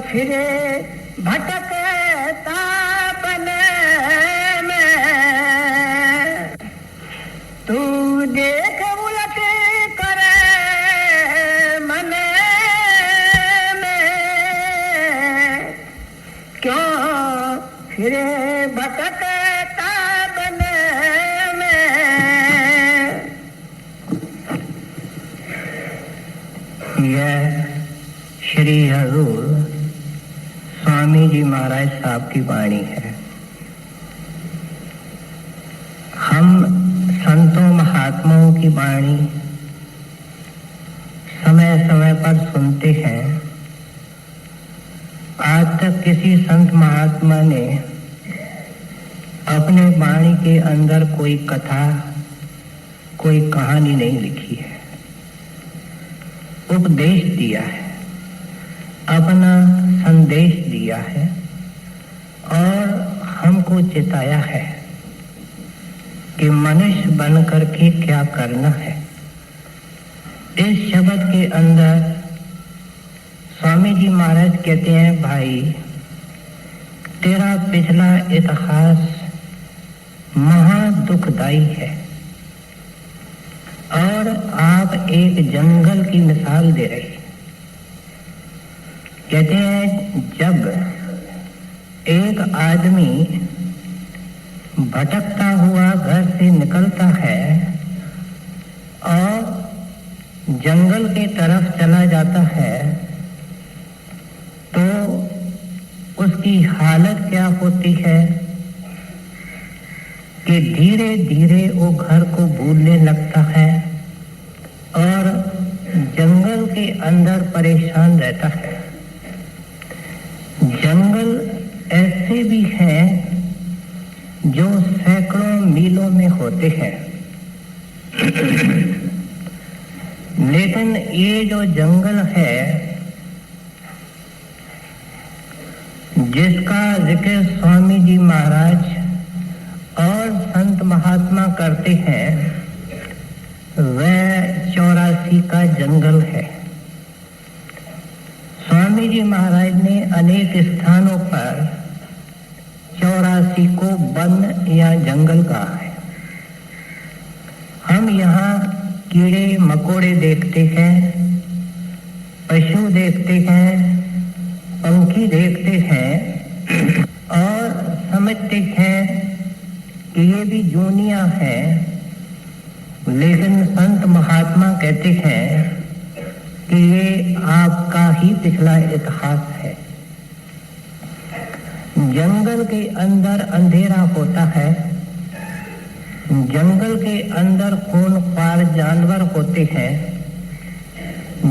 फिरे भटकता बने में, तू देख उलट करे मने में, क्यों फिरे भटकता बने में। यह श्री हजूर स्वामी जी महाराज साहब की वाणी है। हम संतों महात्माओं की वाणी समय समय पर सुनते हैं। आज तक किसी संत महात्मा ने अपने वाणी के अंदर कोई कथा, कोई कहानी नहीं लिखी है। उपदेश दिया है, अपना संदेश दिया है और हमको चिताया है कि मनुष्य बनकर के क्या करना है। इस शब्द के अंदर स्वामी जी महाराज कहते हैं, भाई तेरा पिछला इतिहास महा दुखदाई है। और आप एक जंगल की मिसाल दे रहे हैं। कहते हैं जब एक आदमी भटकता हुआ घर से निकलता है और जंगल की तरफ चला जाता है तो उसकी हालत क्या होती है कि धीरे धीरे वो घर को भूलने लगता है और जंगल के अंदर परेशान रहता है। जंगल ऐसे भी हैं जो सैकड़ों मीलों में होते हैं, लेकिन ये जो जंगल है जिसका जिक्र स्वामी जी महाराज और संत महात्मा करते हैं, वह 84 का जंगल है। स्वामी जी महाराज ने अनेक स्थानों पर 84 को वन या जंगल कहा है। हम यहाँ कीड़े मकोड़े देखते हैं, पशु देखते हैं, पंखी देखते हैं और समझते हैं कि ये भी जूनिया है। लेकिन संत महात्मा कहते हैं कि ये आपका ही पिछला इतिहास है। जंगल के अंदर अंधेरा होता है, जंगल के अंदर खूंखार जानवर होते हैं,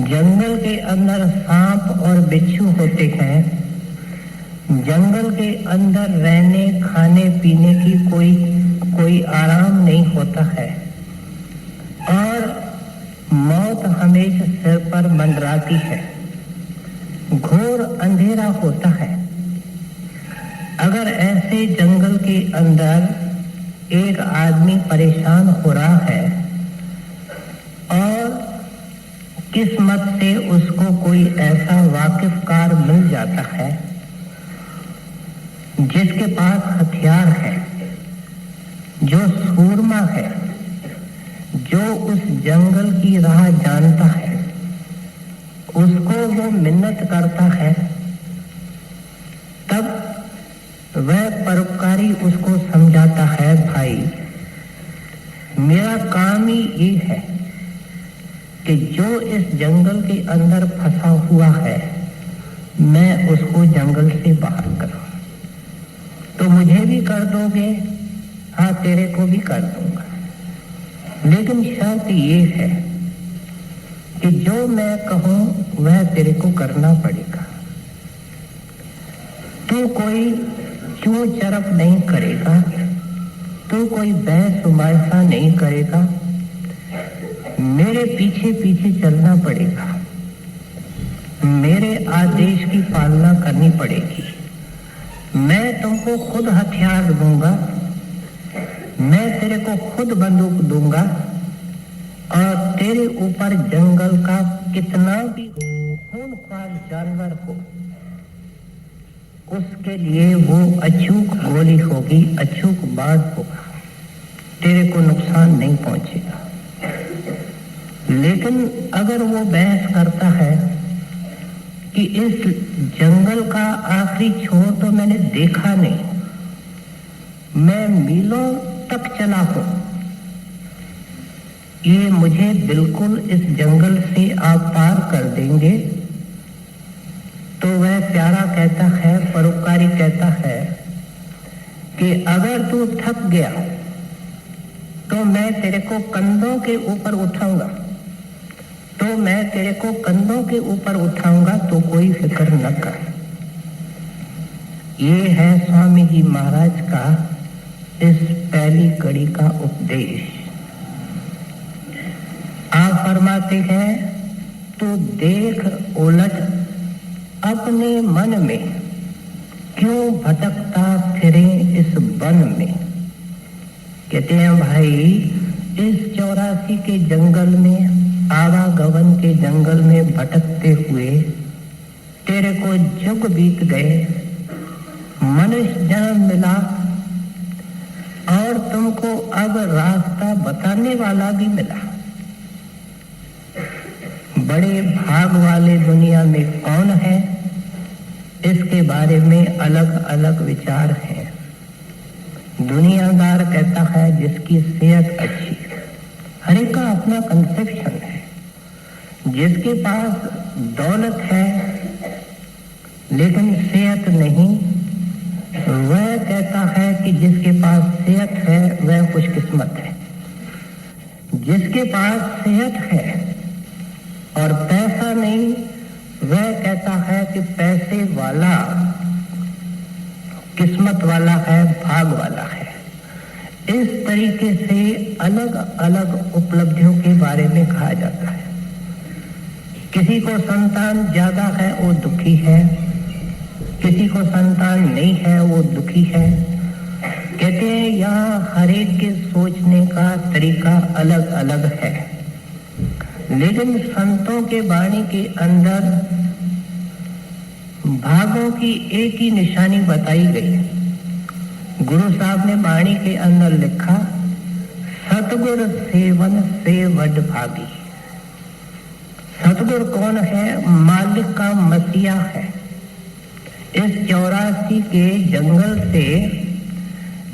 जंगल के अंदर सांप और बिच्छू होते हैं, जंगल के अंदर रहने खाने पीने की कोई आराम नहीं होता है और मौत हमेशा सिर पर मंडराती है। घोर अंधेरा होता है। अगर ऐसे जंगल के अंदर एक आदमी परेशान हो रहा है और किस्मत से उसको कोई ऐसा वाकिफकार मिल जाता है जिसके पास हथियार है, जो सूरमा है, जो उस जंगल की राह जानता है, उसको वो मिन्नत करता है, तब वह परोपकारी उसको समझाता है, भाई मेरा काम ही ये है कि जो इस जंगल के अंदर फंसा हुआ है मैं उसको जंगल से बाहर करूं। तो मुझे भी कर दोगे? हाँ, तेरे को भी कर दूंगा, लेकिन शर्त ये है कि जो मैं कहूं वह तेरे को करना पड़ेगा। तू कोई चूं चरप नहीं करेगा, तू कोई बहस उबासा नहीं करेगा, मेरे पीछे पीछे चलना पड़ेगा, मेरे आदेश की पालना करनी पड़ेगी। मैं तुमको खुद हथियार दूंगा, मैं तेरे को खुद बंदूक दूंगा और तेरे ऊपर जंगल का कितना भी खूंखार जानवर हो उसके लिए वो अचूक गोली होगी, अचूक बाढ़ होगा, तेरे को नुकसान नहीं पहुंचेगा। लेकिन अगर वो बहस करता है कि इस जंगल का आखिरी छोर तो मैंने देखा नहीं, मैं मीलों तक चला हूं, ये मुझे बिल्कुल इस जंगल से आप पार कर देंगे, तो वह प्यारा कहता है, परोपकारी कहता है कि अगर तू थक गया तो मैं तेरे को कंधों के ऊपर उठाऊंगा, तो मैं तेरे को कंधों के ऊपर उठाऊंगा, तो कोई फिक्र न कर। ये है स्वामी जी महाराज का इस पहली कड़ी का उपदेश। आप फरमाते हैं, तू देख उलट अपने मन में, क्यों भटकता फिरे इस वन में। कहते हैं भाई, इस 84 के जंगल में, आवागमन के जंगल में भटकते हुए तेरे को जुग बीत गए, मनुष्य जन्म मिला और तुमको अब रास्ता बताने वाला भी मिला। बड़े भाग वाले दुनिया में कौन है, इसके बारे में अलग अलग विचार हैं। दुनियादार कहता है जिसकी सेहत अच्छी, हर एक का अपना कंसेप्शन है। जिसके पास दौलत है लेकिन सेहत नहीं, वह कहता है कि जिसके पास सेहत है वह खुशकिस्मत है। जिसके पास सेहत है और पैसा नहीं, वह कहता है कि पैसे वाला किस्मत वाला है, भाग वाला है। इस तरीके से अलग अलग उपलब्धियों के बारे में कहा जाता है। किसी को संतान ज्यादा है वो दुखी है, किसी को संतान नहीं है वो दुखी है। कहते हैं यहाँ हर एक के सोचने का तरीका अलग अलग है, लेकिन संतों के वाणी के अंदर भागों की एक ही निशानी बताई गई। गुरु साहब ने वाणी के अंदर लिखा, सतगुर सेवन से वड भागी। सतगुर कौन है? मालिक का मसीहा है। इस 84 के जंगल से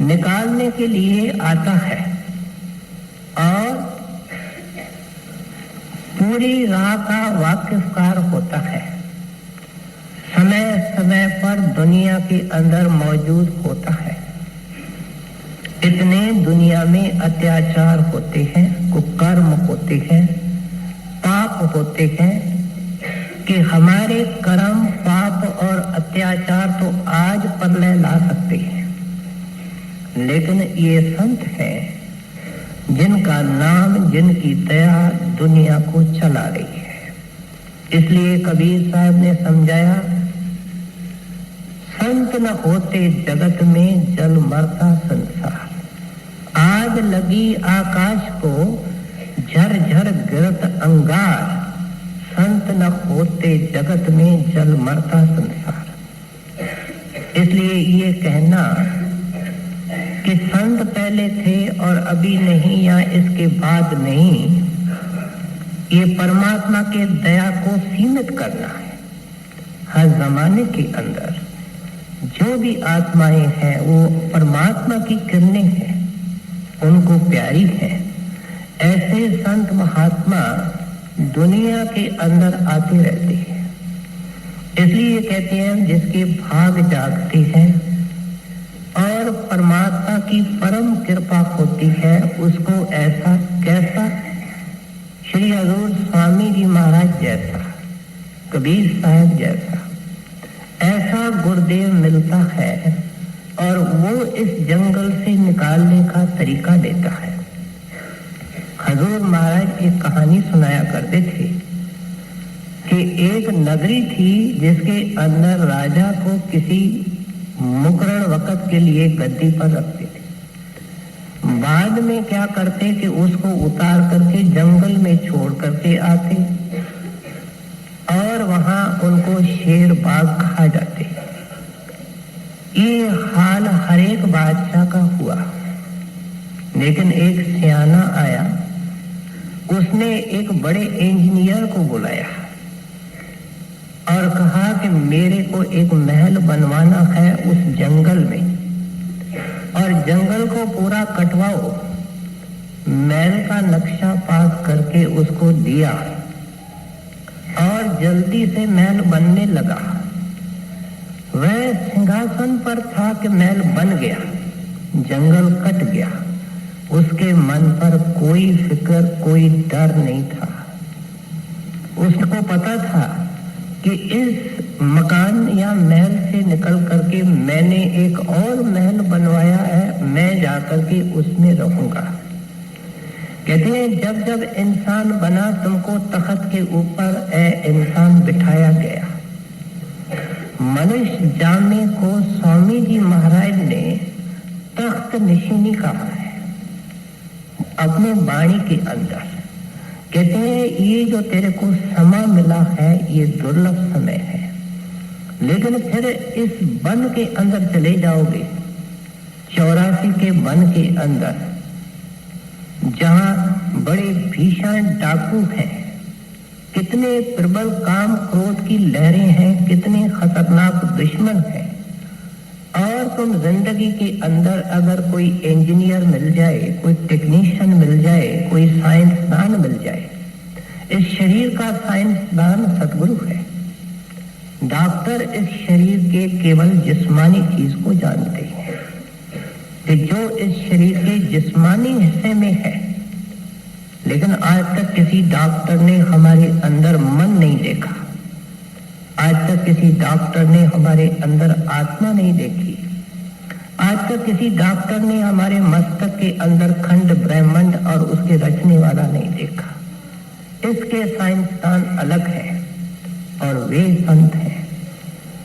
निकालने के लिए आता है और पूरी राह का वाकिफकार होता है। समय समय पर दुनिया के अंदर मौजूद होता है। इतने दुनिया में अत्याचार होते हैं, कुकर्म होते हैं, पाप होते हैं कि हमारे कर्म, पाप और अत्याचार तो आज प्रलय ला सकते हैं, लेकिन ये संत हैं जिनका नाम, जिनकी दया दुनिया को चला रही है। इसलिए कबीर साहब ने समझाया, संत न होते जगत में जल मरता संसार। आग लगी आकाश को झर झर गिरत अंगार, संत न होते जगत में जल मरता संसार। इसलिए ये कहना कि संत पहले थे और अभी नहीं या इसके बाद नहीं, ये परमात्मा के दया को सीमित करना है। हर जमाने के अंदर जो भी आत्माएं हैं वो परमात्मा की किरणें हैं, उनको प्यारी है। ऐसे संत महात्मा दुनिया के अंदर आते रहते हैं। इसलिए कहते हैं जिसके भाग जागते हैं और परमात्मा की परम कृपा होती है, उसको ऐसा कैसा श्री हजूर स्वामी जी महाराज जैसा, कबीर साहब जैसा ऐसा गुरुदेव मिलता है और वो इस जंगल से निकालने का तरीका देता है। हजूर महाराज एक कहानी सुनाया करते थे कि एक नगरी थी जिसके अंदर राजा को किसी मुकरण वक्त के लिए गद्दी पर रखते थे। बाद में क्या करते कि उसको उतार करके जंगल में छोड़ करके आते और वहां उनको शेर बाघ खा जाते। ये हाल हर एक बादशाह का हुआ, लेकिन एक सियाना आया, उसने एक बड़े इंजीनियर को बुलाया और कहा कि मेरे को एक महल बनवाना है उस जंगल में, और जंगल को पूरा कटवाओ। महल का नक्शा पास करके उसको दिया और जल्दी से महल बनने लगा। वह सिंहासन पर था कि महल बन गया, जंगल कट गया। उसके मन पर कोई फिक्र, कोई डर नहीं था। उसको पता था कि इस मकान या महल से निकल करके मैंने एक और महल बनवाया है, मैं जाकर के उसमें रहूंगा। कहते हैं जब जब इंसान बना तुमको तख्त के ऊपर इंसान बिठाया गया। मनुष्य जामे को स्वामी जी महाराज ने तख्त निशिनी कहा है अपने वाणी के अंदर। कहते हैं ये जो तेरे को समय मिला है ये दुर्लभ समय है, लेकिन फिर इस वन के अंदर चले जाओगे, 84 के वन के अंदर, जहां बड़े भीषण डाकू हैं, कितने प्रबल काम क्रोध की लहरें हैं, कितने खतरनाक दुश्मन हैं, और तुम जिंदगी के अंदर अगर कोई इंजीनियर मिल जाए, कोई टेक्नीशियन मिल जाए, कोई साइंसदान मिल जाए। इस शरीर का साइंसदान सतगुरु है। डॉक्टर इस शरीर के केवल जिस्मानी चीज को जानते हैं कि जो इस शरीर के जिस्मानी हिस्से में है, लेकिन आज तक किसी डॉक्टर ने हमारे अंदर मन नहीं देखा। आज तक किसी डॉक्टर ने हमारे अंदर आत्मा नहीं देखी। आज तक किसी डॉक्टर ने हमारे मस्तक के अंदर खंड ब्रह्मांड और उसके रचने वाला नहीं देखा। इसके साइंसदान अलग है और वे संत हैं।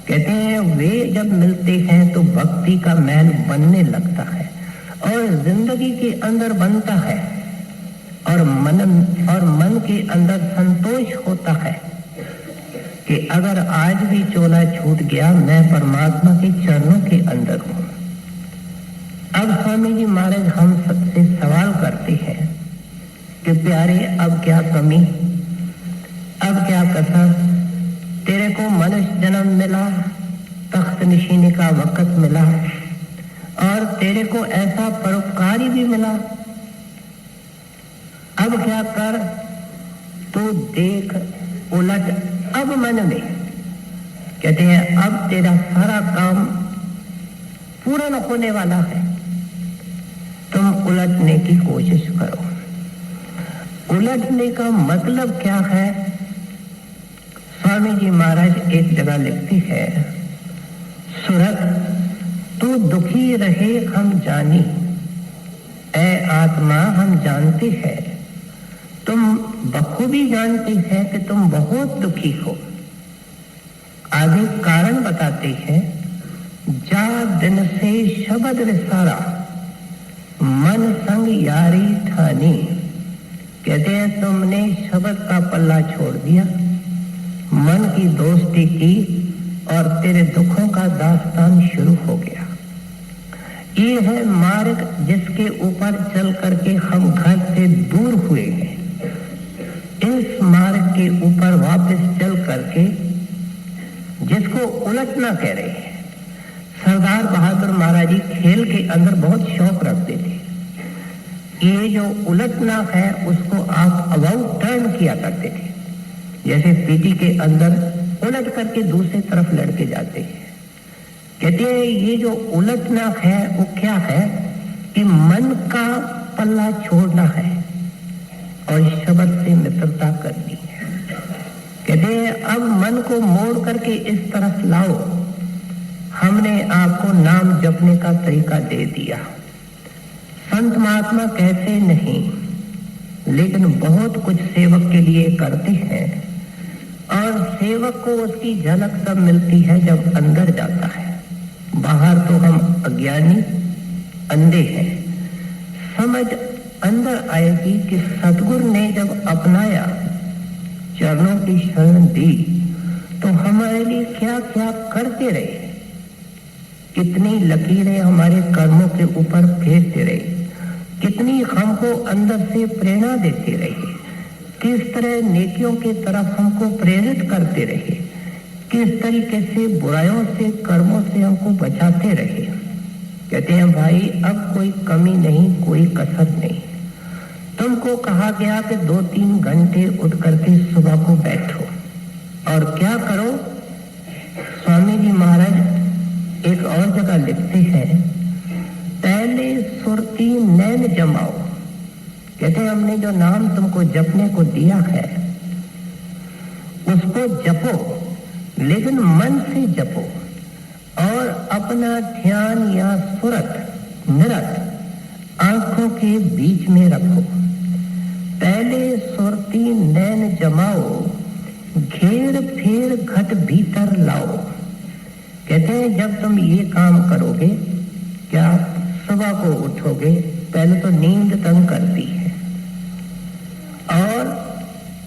कहते हैं वे जब मिलते हैं तो भक्ति का महल बनने लगता है और जिंदगी के अंदर बनता है, और मन के अंदर संतोष होता है कि अगर आज भी चोला छूट गया, मैं परमात्मा के चरणों के अंदर हूं। अब स्वामी जी महाराज हम सबसे सवाल करते हैं कि प्यारे अब क्या कमी, अब क्या कसर, तेरे को मनुष्य जन्म मिला, तख्त निशीनी का वक्त मिला, और तेरे को ऐसा परोपकारी भी मिला। अब क्या कर, तू देख उलट अब मन में। कहते हैं अब तेरा सारा काम पूरा न होने वाला है, तुम उलटने की कोशिश करो। उलटने का मतलब क्या है? स्वामी जी महाराज एक जगह लिखती है, सुरत तू दुखी रहे हम जानी, ऐ आत्मा हम जानते हैं, तुम बखूबी जानते हैं कि तुम बहुत दुखी हो। आगे कारण बताते हैं, जा दिन से शब्द विसारा, मन संग यारी ठानी। कहते हैं तुमने शब्द का पल्ला छोड़ दिया, मन की दोस्ती की, और तेरे दुखों का दास्तान शुरू हो गया। ये है मार्ग जिसके ऊपर चल करके हम घर से दूर हुए हैं। इस मार्ग के ऊपर वापस चल करके, जिसको उलटना कह रहे हैं। सरदार बहादुर महाराज जी खेल के अंदर बहुत शौक रखते थे। ये जो उलटना है उसको आप अबाउट टर्न किया करते थे। जैसे पीटी के अंदर उलट करके दूसरी तरफ लड़के जाते हैं। कहते हैं ये जो उलटना है वो क्या है कि मन का पल्ला छोड़ना है और शब्द से मित्रता करनी है। कहते हैं अब मन को मोड़ करके इस तरफ लाओ। हमने आपको नाम जपने का तरीका दे दिया। संत महात्मा कहते नहीं, लेकिन बहुत कुछ सेवक के लिए करते हैं, और सेवक को उसकी झलक तब मिलती है जब अंदर जाता है। बाहर तो हम अज्ञानी अंधे हैं। समझ अंदर आएगी कि सतगुरु ने जब अपनाया, चरणों की शरण दी, तो हमारे लिए क्या क्या करते रहे। कितनी लकीरें हमारे कर्मों के ऊपर फेरते रहे, कितनी हमको अंदर से प्रेरणा देते रहे, किस तरह नेकियों के तरफ हमको प्रेरित करते रहे, किस तरीके से बुराइयों से कर्मों से हमको बचाते रहे। कहते हैं भाई अब कोई कमी नहीं, कोई कसर नहीं। तुमको कहा गया कि 2-3 घंटे उठ करके सुबह को बैठो और क्या करो। स्वामी जी महाराज एक और जगह लिखते हैं, पहले सुरती नैन जमाओ। कहते हैं हमने जो नाम तुमको जपने को दिया है उसको जपो, लेकिन मन से जपो और अपना ध्यान या सुरत निरत आंखों के बीच में रखो। पहले सुरती नैन जमाओ, घेर फेर घट भीतर लाओ। कहते हैं जब तुम ये काम करोगे, क्या सुबह को उठोगे, पहले तो नींद तंग करती है और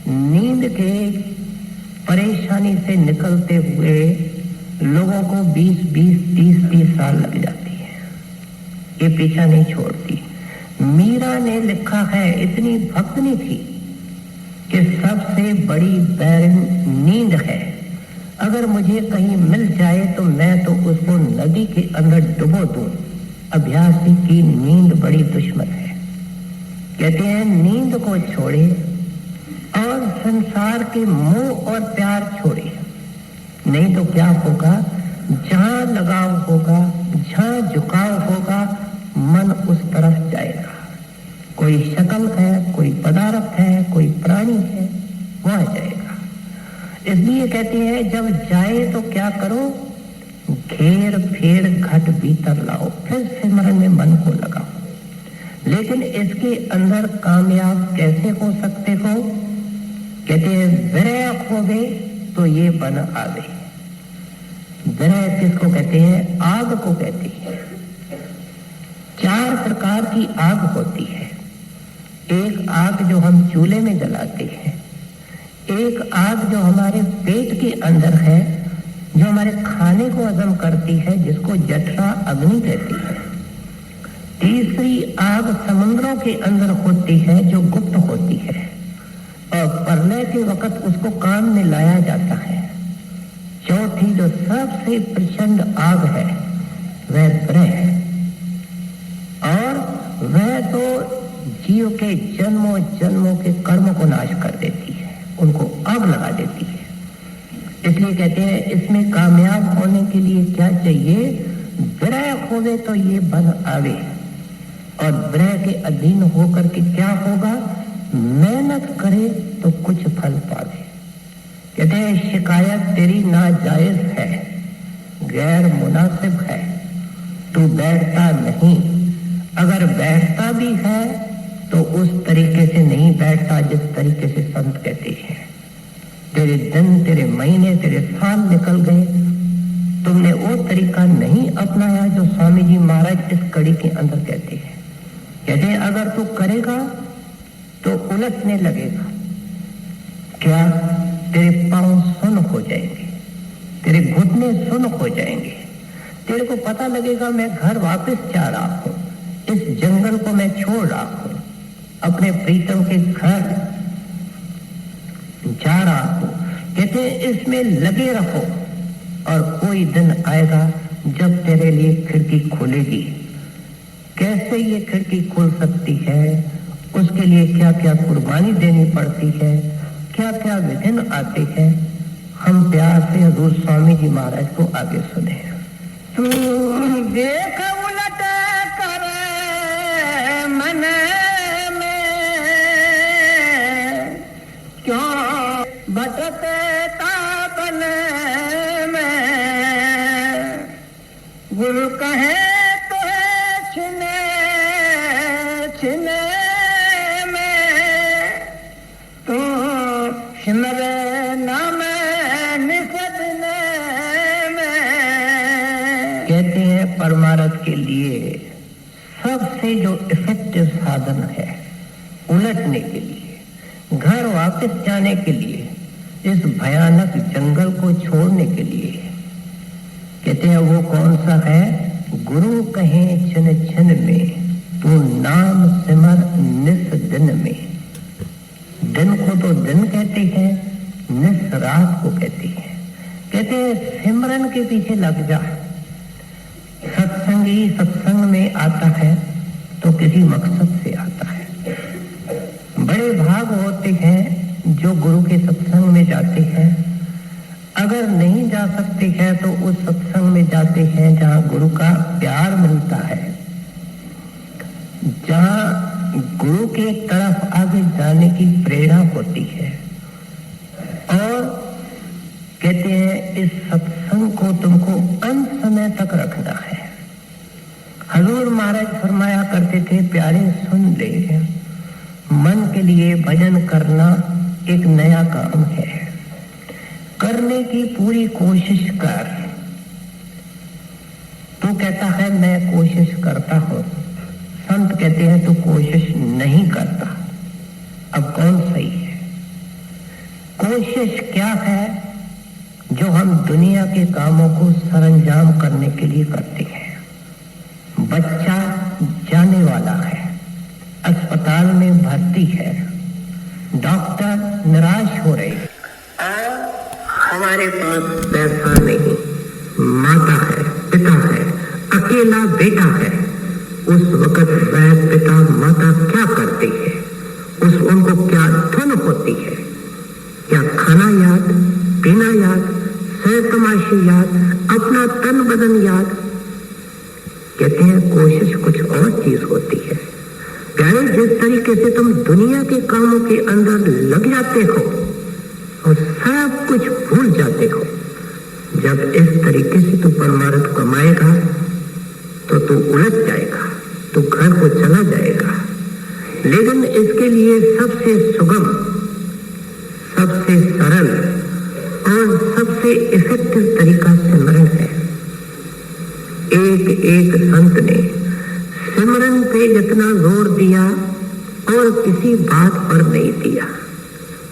नींद के परेशानी से निकलते हुए लोगों को 20-20, 30-30 साल लग जाती है, ये पीछा नहीं छोड़ती। मीरा ने लिखा है, इतनी भक्तनी थी कि सबसे बड़ी बैरन नींद है, अगर मुझे कहीं मिल जाए तो मैं तो उसको नदी के अंदर डुबो दूं। अभ्यासी की नींद बड़ी दुश्मन है। कहते हैं नींद को छोड़े और संसार के मोह और प्यार छोड़े, नहीं तो क्या होगा, जहां लगाव होगा, जहां झुकाव होगा, मन उस तरफ जाएगा। कोई शक्ल है, कोई पदार्थ है, कोई प्राणी है, वहां जाएगा। इसलिए कहते हैं जब जाए तो क्या करो, घेर फेर घट भीतर लाओ, फिर सिमरन में मन को लगाओ। लेकिन इसके अंदर कामयाब कैसे हो सकते हो? कहते हैं विरह खोगे तो ये बन आवे। विरह किसको कहते हैं? आग को कहते हैं। 4 प्रकार की आग होती है। एक आग जो हम चूल्हे में जलाते हैं, एक आग जो हमारे पेट के अंदर है, जो हमारे खाने को हजम करती है, जिसको जठरा अग्नि कहती है। तीसरी आग समुद्रों के अंदर होती है, जो गुप्त होती है और प्रलय के वक्त उसको काम में लाया जाता है। चौथी जो सबसे प्रचंड आग है वह विरह है, और वह तो जीव के जन्मों जन्मों के कर्म को नाश कर देती है, उनको आग लगा देती है। इसलिए कहते हैं इसमें कामयाब होने के लिए क्या चाहिए? विरह होवे तो ये बन आवे, और विरह के अधीन होकर के क्या होगा? मेहनत करे तो कुछ फल पावे। कहते हैं शिकायत तेरी नाजायज है, गैर मुनासिब है, तू बैठता नहीं। अगर बैठता भी है तो उस तरीके से नहीं बैठता जिस तरीके से संत कहते हैं। तेरे दिन, तेरे महीने, तेरे साल निकल गए, तुमने वो तरीका नहीं अपनाया जो स्वामी जी महाराज इस कड़ी के अंदर कहते हैं। कहते हैं अगर तू करेगा तो उलटने लगेगा। क्या? तेरे पांव सुन हो जाएंगे, तेरे घुटने सुन हो जाएंगे, तेरे को पता लगेगा मैं घर वापस जा रहा हूं, इस जंगल को मैं छोड़ रहा हूं, अपने प्रीतम के घर जा रहा हूं। कहते हैं इसमें लगे रहो, और कोई दिन आएगा जब तेरे लिए खिड़की खुलेगी। कैसे ये खिड़की खुल सकती है, उसके लिए क्या क्या कुर्बानी देनी पड़ती है, क्या क्या विघ्न आते हैं, हम प्यार से हजूर स्वामी जी महाराज को आगे सुने। तू देख उलट कर मन में क्यों भटकता बन में, गुरु कहे तो छिने छिने सिमरे नाम निसदने में। कहते हैं परमार्थ के लिए सबसे जो इफेक्टिव साधन है उलटने के लिए, घर वापस जाने के लिए, इस भयानक जंगल को छोड़ने के लिए, कहते कहते हैं वो कौन सा है? गुरु कहे छिन छिन में, तू नाम सिमर निस दिन में। दिन को तो दिन कहते हैं, निस रात को कहते हैं। कहते हैं सिमरन के पीछे लग जा। सत्संगी सत्संग में आता है तो किसी मकसद से आता है। बड़े भाग होते हैं जो गुरु के सत्संग में जाते हैं। अगर नहीं जा सकते हैं तो उस सत्संग में जाते हैं जहां गुरु का प्यार मिलता है, जहां गुरु के तरफ आगे जाने की प्रेरणा होती है। और कहते हैं इस सत्संग को तुमको अंत समय तक रखना है। हजूर महाराज फरमाया करते थे, प्यारे सुन ले, मन के लिए भजन करना एक नया काम है। करने की पूरी कोशिश कर। तू कहता है मैं कोशिश करता हूं, संत कहते हैं तू कोशिश नहीं करता। अब कौन सही है? कोशिश क्या है? जो हम दुनिया के कामों को सरंजाम करने के लिए करते हैं। बच्चा जाने वाला है, अस्पताल में भर्ती है, डॉक्टर निराश हो रहे हैं, हमारे पास पैसा नहीं, माता है, पिता है, अकेला बेटा है। उस वक्त वह पिता माता क्या करती है? उनको क्या धुन होती है? क्या खाना याद, पीना याद, सैर तमाशे याद, अपना तन बदन याद? कहते हैं कोशिश कुछ और चीज होती है। प्यारे, जिस तरीके से तुम दुनिया के कामों के अंदर लग जाते हो और सब कुछ भूल जाते हो, जब इस तरीके से तू परमार्थ कमाएगा तो तू उलझ जाएगा, तू घर को चला जाएगा। लेकिन इसके लिए सबसे सुगम, सबसे सरल और सबसे इफेक्टिव तरीका सिमरन है। एक एक संत ने सिमरन पे जितना जोर दिया और किसी बात पर नहीं दिया।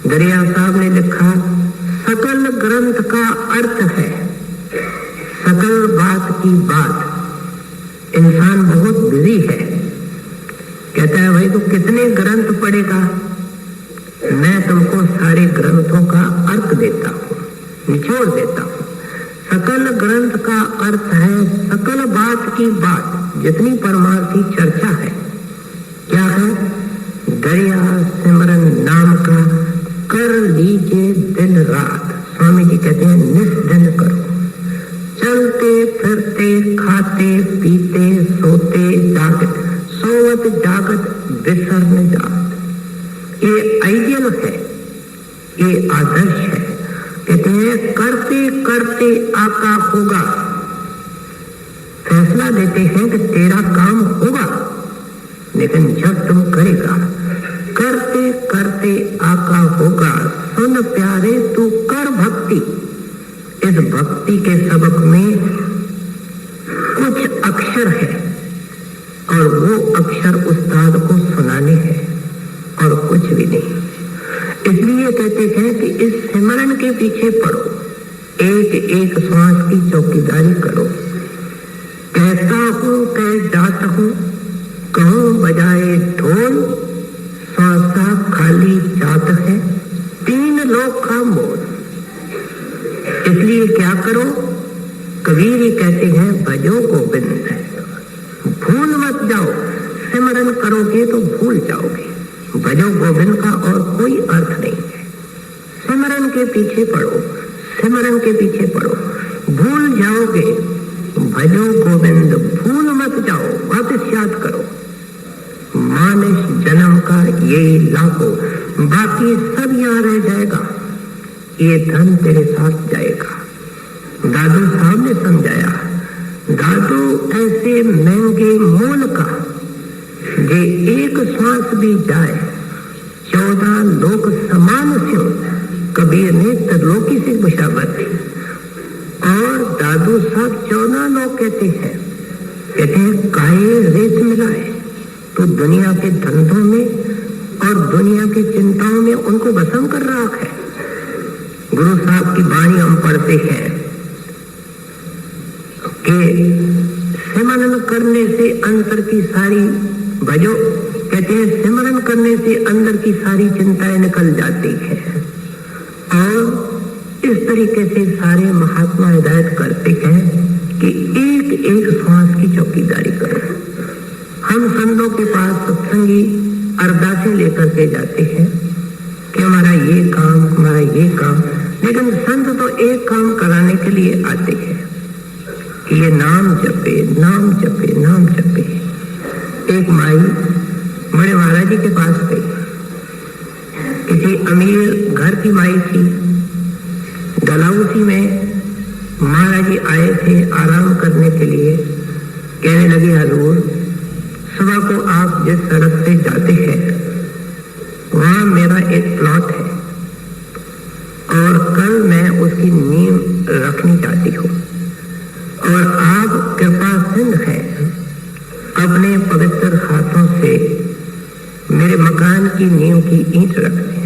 दरिया साहब ने लिखा, सकल ग्रंथ का अर्थ है सकल बात की बात। इंसान बहुत बिजी है, कहता है भाई तू कितने ग्रंथ पढ़ेगा? मैं तुमको सारे ग्रंथों का अर्थ देता हूँ, निचोड़ देता हूँ। सकल ग्रंथ का अर्थ है सकल बात की बात। जितनी परमार्थी चर्चा है क्या है? दरिया सिमरन नाम का कर लीजिए दिन रात। स्वामी जी कहते हैं निस्दिन करो। चलते फिरते खाते पीते सोते जागत, सोवत जागत बिसर न जात। ये आइडियल है, ये आदर्श है। कहते हैं करते करते आका होगा। फैसला देते हैं कि तेरा काम होगा, लेकिन जब तुम करेगा, करते करते आका होगा। सुन प्यारे तू कर भक्ति। इस भक्ति के सबक में कुछ अक्षर है और वो अक्षर उस्ताद को सुनाने हैं और कुछ भी नहीं। इसलिए कहते हैं कि इस सिमरन के पीछे पड़ो, एक एक श्वास की चौकीदारी करो। कहता हूँ कह जाता हूँ, कहूँ बजाए ढोल, श्वासा खाली जात है, तीन लोक का मोल। इसलिए क्या करो? कबीर ही कहते हैं भजो गोविंद, भूल मत जाओ। सिमरन करोगे तो भूल जाओगे। भजो गोविंद का और कोई अर्थ नहीं है। सिमरन के पीछे पड़ो, सिमरन के पीछे पड़ो, भूल जाओगे। भजो गोविंद, भूल मत जाओ, वापस याद करो। मानस जन्म का ये लाखों, बाकी सब यहाँ रह जाएगा। ये धन तेरे साथ जाएगा। दादू साहब ने समझाया, दादू ऐसे महंगे मोल का जे एक श्वास भी जाए 14 लोक समान स्यो। कबीर ने त्रिलोकी से बशावत दी और दादू साहब 14 लोग कहते हैं काहे रेत मिलाए। तो दुनिया के धंधों में और दुनिया की चिंताओं में उनको भस्म कर रहा है। गुरु साहब की बाणी हम पढ़ते हैं कि सिमरन करने से अंतर की सारी भजो, कहते हैं सिमरन करने से अंदर की सारी चिंताएं निकल जाती है। और इस तरीके से सारे महात्मा हिदायत करते हैं कि एक एक श्वास की चौकीदारी करो। हम संतों के पास सत्संगी अरदासें लेकर के जाते हैं कि हमारा ये काम, हमारा ये काम, लेकिन संत तो एक काम कराने के लिए आते हैं कि ये नाम जपे, नाम जपे, नाम जपे। एक माई बड़े महाराज जी के पास गई, किसी अमीर घर की माई थी। डलहौसी में महाराज जी आए थे आराम करने के लिए। कहने लगे, हजूर सुबह को आप जिस सड़क से जाते हैं वहां मेरा एक प्लॉट है और कल मैं उसकी नींव रखनी चाहती हूँ और आप कृपा सिंध है अपने पवित्र हाथों से मेरे मकान की नींव की ईंट रख दें।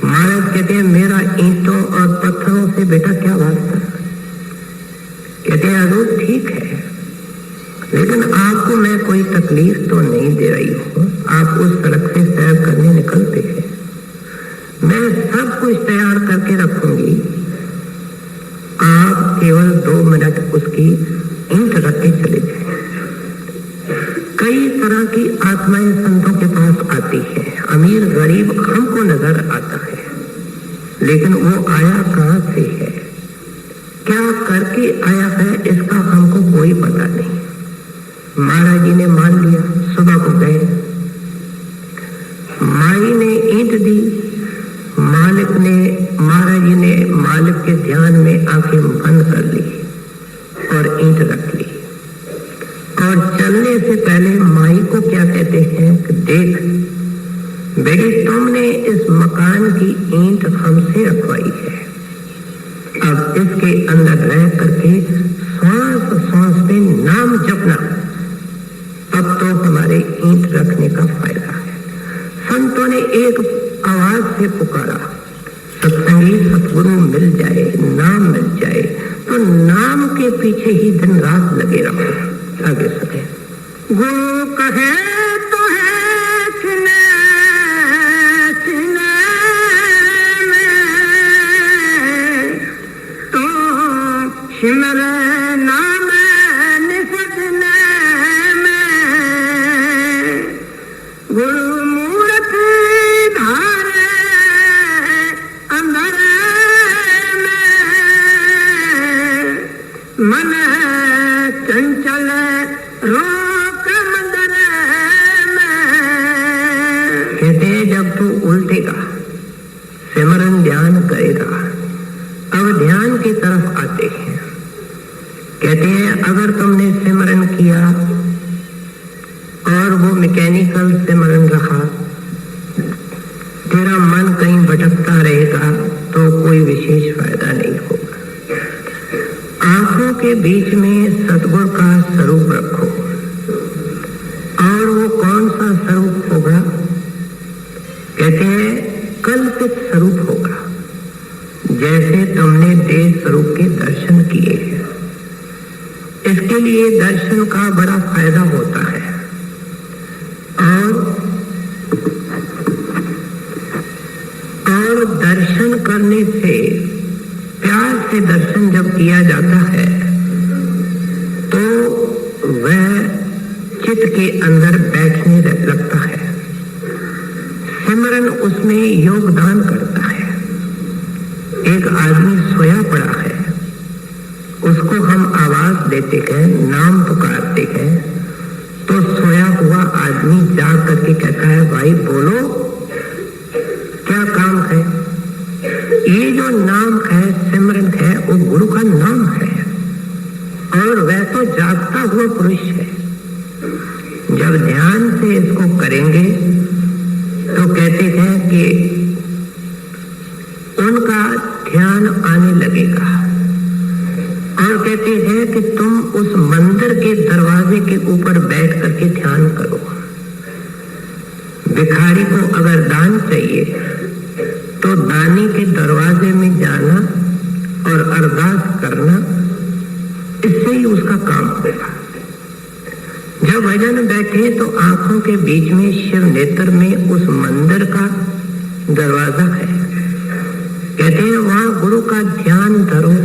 महाराज कहते हैं, मेरा ईंटों और पत्थरों से बेटा क्या वास्ता? कहते हैं, हजूर ठीक है, लेकिन आपको मैं कोई तकलीफ तो नहीं दे रही हूँ। आप उस सड़क से सैर करने निकलते हैं, मैं सब कुछ तैयार करके रखूंगी, आप केवल 2 मिनट उसकी ईंट रख के चले जाए। कई तरह की आत्माएं संतों के पास आती है। अमीर गरीब हमको नजर आता है, लेकिन वो आया कहां से है, क्या करके आया है, इसका हमको कोई पता नहीं। महाराज जी ने मान लिया, सुबह को गए, माई ने ईंट दी, महाराज जी ने मालिक के ध्यान में आंखें बंद कर ली और ईंट रख ली। और चलने से पहले माई को क्या कहते हैं कि देख बेटी, तुमने इस मकान की ईंट हमसे रखवाई है, अब इसके अंदर रह करके श्वास श्वास में नाम जपना, अब तो हमारे ईंट रखने का फायदा है। संतों ने एक आवाज से पुकारा, सत्संगी सतगुरु मिल जाए, नाम मिल जाए, तो नाम के पीछे ही दिन रात लगे रहो। आगे सके गुरु कहे तो है सिने सिने में, तो सिमर नाम निसजने में, गुरु मूर्ति धारे अंदर में, मन चंचल रोक मंदिर में। कहते हैं, जब तू उल्टेगा, सिमरन ध्यान करेगा। अब ध्यान की तरफ आते हैं। कहते हैं, अगर तुमने सिमरन किया और वो मैकेनिकल सिमरन रहा, तेरा मन कहीं भटकता रहेगा, तो कोई विशेष फायदा नहीं होगा। आंखों के बीच में सतगुरु का स्वरूप रखो। और वो कौन सा स्वरूप होगा? कहते हैं, कल्पित स्वरूप होगा। जैसे तुमने देह स्वरूप के दर्शन किए हैं, इसके लिए दर्शन का बड़ा फायदा होता है। और दर्शन करने से, प्यार से दर्शन जब किया जाता है, तो वह चित्त के अंदर बैठने लगता है। सिमरन उसमें योगदान करता है। एक आदमी सोया पड़ा है, उसको हम आवाज देते हैं, नाम पुकारते हैं, तो सोया हुआ आदमी जाग करके कहता है, भाई बोलो, क्या काम है? ये जो नाम है, सिमरन है, वो गुरु का नाम है और वह तो जागता हुआ पुरुष है। जब ध्यान से इसको करेंगे तो कहते हैं कि उनका ध्यान आने लगेगा। और कहते हैं कि तुम उस मंदिर के दरवाजे के ऊपर बैठ करके ध्यान करो। भिखारी को अगर दान चाहिए तो दानी के दरवाजे में जाना और अरदास करना, इससे ही उसका काम होगा। जब भजन बैठे तो आंखों के बीच में शिव नेत्र में उस मंदिर का दरवाजा है। कहते हैं वहां गुरु का ध्यान धरो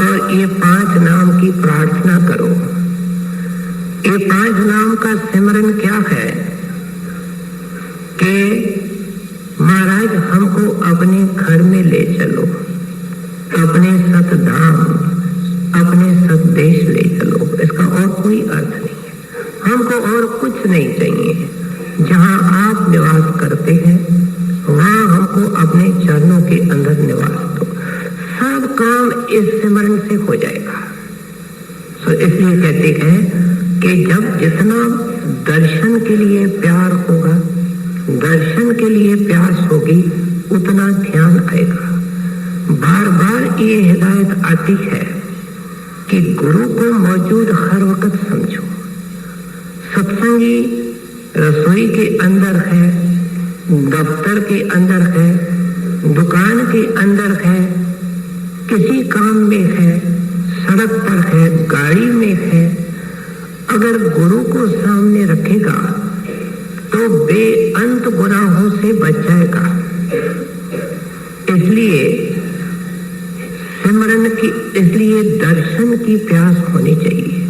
और ये 5 नाम की प्रार्थना करो। ये 5 नाम का सिमरन क्या है कि महाराज हमको अपने घर में ले चलो, अपने सतधाम, अपने सतदेश ले चलो। इसका और कोई अर्थ नहीं है, हमको और कुछ नहीं चाहिए। जहां आप निवास करते हैं वहां हमको अपने चरणों के अंदर निवास दो। सब काम इस सिमरन से हो जाएगा। तो इसलिए कहते हैं कि जब जितना दर्शन के लिए प्यार होगा, दर्शन के लिए प्यास होगी, उतना ध्यान आएगा। बार बार ये हिदायत आती है कि गुरु को मौजूद हर वक्त समझो। सत्संगी रसोई के अंदर है, दफ्तर के अंदर है, दुकान के अंदर है, किसी काम में है, सड़क पर है, गाड़ी में है। अगर गुरु को सामने रखेगा तो बेअंत गुनाहों से बच जाएगा। इसलिए सिमरन की, इसलिए दर्शन की प्यास होनी चाहिए।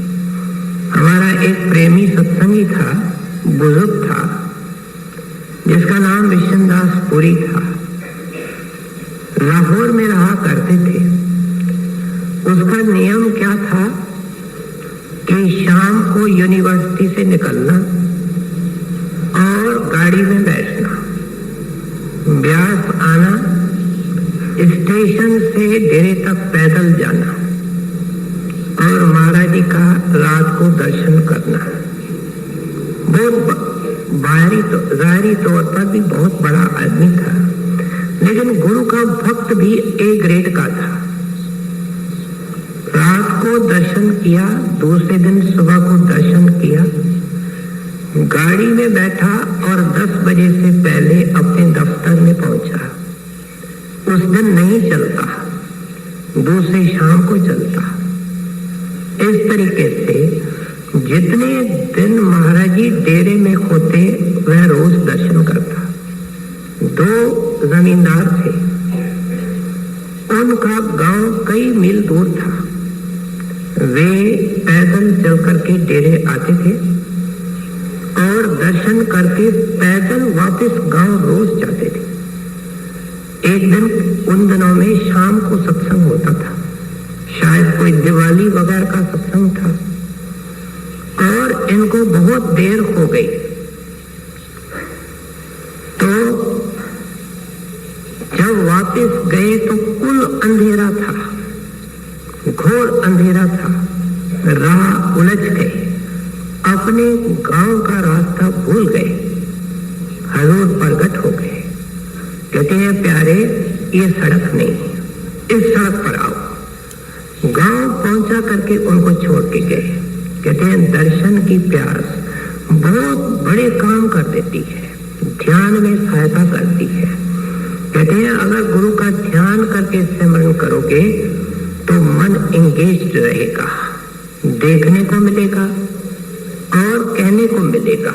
हमारा एक प्रेमी सत्संगी था, बुजुर्ग था, जिसका नाम विश्वदास पुरी था। लाहौर में रहा करते थे। उसका नियम क्या था कि शाम को यूनिवर्सिटी से निकलना और गाड़ी में बैठना, ब्यास आना, स्टेशन से डेरे तक पैदल जाना और महाराज जी का रात को दर्शन करना। बहुत जाहिरी तौर पर भी बहुत बड़ा आदमी था, लेकिन गुरु का भक्त भी ए ग्रेड का था। रात को दर्शन किया, दूसरे दिन सुबह को दर्शन किया, गाड़ी में बैठा और 10 बजे से पहले अपने दफ्तर में पहुंचा। उस दिन नहीं चलता, दूसरी शाम को चलता। इस तरीके से जितने दिन महाराज जी डेरे में होते वह रोज दर्शन करता। 2 जमींदार थे, उनका गांव कई मील दूर था। वे पैदल चल करके डेरे आते थे और दर्शन करके पैदल वापस गांव रोज जाते थे। एक दिन उन दिनों में शाम को सत्संग होता था, शायद कोई दिवाली वगैरह का सत्संग था और इनको बहुत देर हो गई। तो जब वापस गए तो कुल अंधेरा था, घोर अंधेरा था। राह उलझ गए, अपने गांव का रास्ता भूल गए। हजूर प्रकट हो गए, कहते हैं प्यारे ये सड़क नहीं, इस सड़क पर आओ। गांव पहुंचा करके उनको छोड़ के गए। कहते हैं दर्शन की प्यास बहुत बड़े काम कर देती है, ध्यान में सहायता करती है। कहते हैं अगर गुरु का ध्यान करके सिमरन करोगे तो मन एंगेज्ड रहेगा, देखने को मिलेगा और कहने को मिलेगा,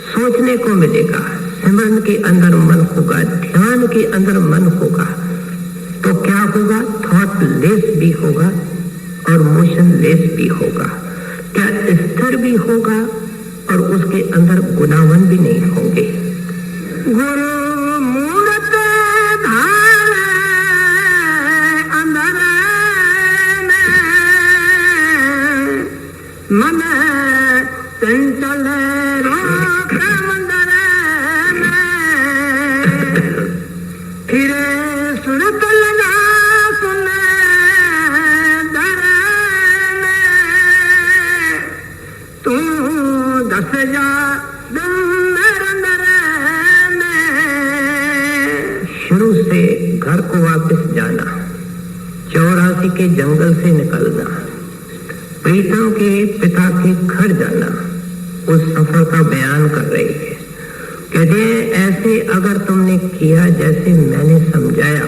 सोचने को मिलेगा। सिमरन के अंदर मन होगा, ध्यान के अंदर मन होगा तो क्या होगा? थॉट लेस भी होगा और मोशन लेस भी होगा। क्या स्थिर भी होगा और उसके अंदर गुनावन भी नहीं होंगे। गुरु मूरत धार अंदर मन चंचल रोक मंदर फिर सुरत लगा सुन दर तू दस जा शुरू से घर को वापस जाना, 84 के जंगल से निकलना, प्रीतम के पिता के घर जाना, उस सफर का बयान कर रही है। कहते हैं ऐसे अगर तुमने किया जैसे मैंने समझाया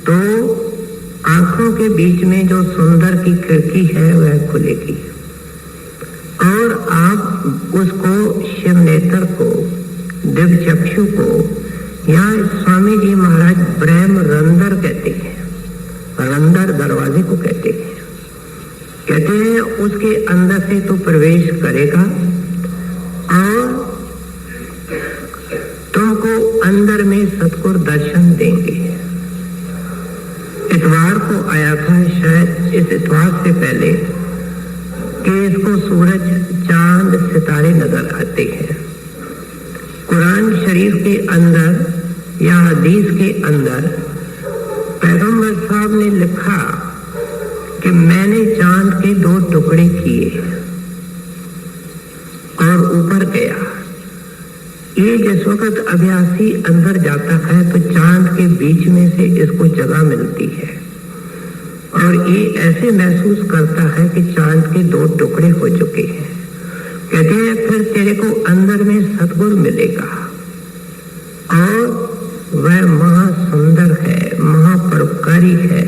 तो आंखों के बीच में जो सुंदर की खिड़की है वह खुलेगी और आप उसको शिव नेत्र को, दिव्य चक्षु को, या स्वामी जी महाराज ब्रह्म रंदर कहते हैं, रंदर दरवाजे को कहते हैं। कहते हैं उसके अंदर से तो प्रवेश करेगा और तुमको अंदर में सतगुरु दर्शन देंगे। इतवार को आया था, शायद इस इतवार से पहले, कि इसको सूरज, चांद, सितारे नजर आते हैं। कुरान शरीफ के अंदर या हदीस के अंदर पैगंबर साहब ने लिखा कि मैंने चांद के 2 टुकड़े किए और ऊपर गया। ये जिस वक्त अभ्यासी अंदर जाता है तो चांद के बीच में से इसको जगह मिलती है और ये ऐसे महसूस करता है कि चांद के 2 टुकड़े हो चुके हैं। कहते हैं फिर तेरे को अंदर में सतगुरु मिलेगा और वह महासुंदर है, महापरोपकारी है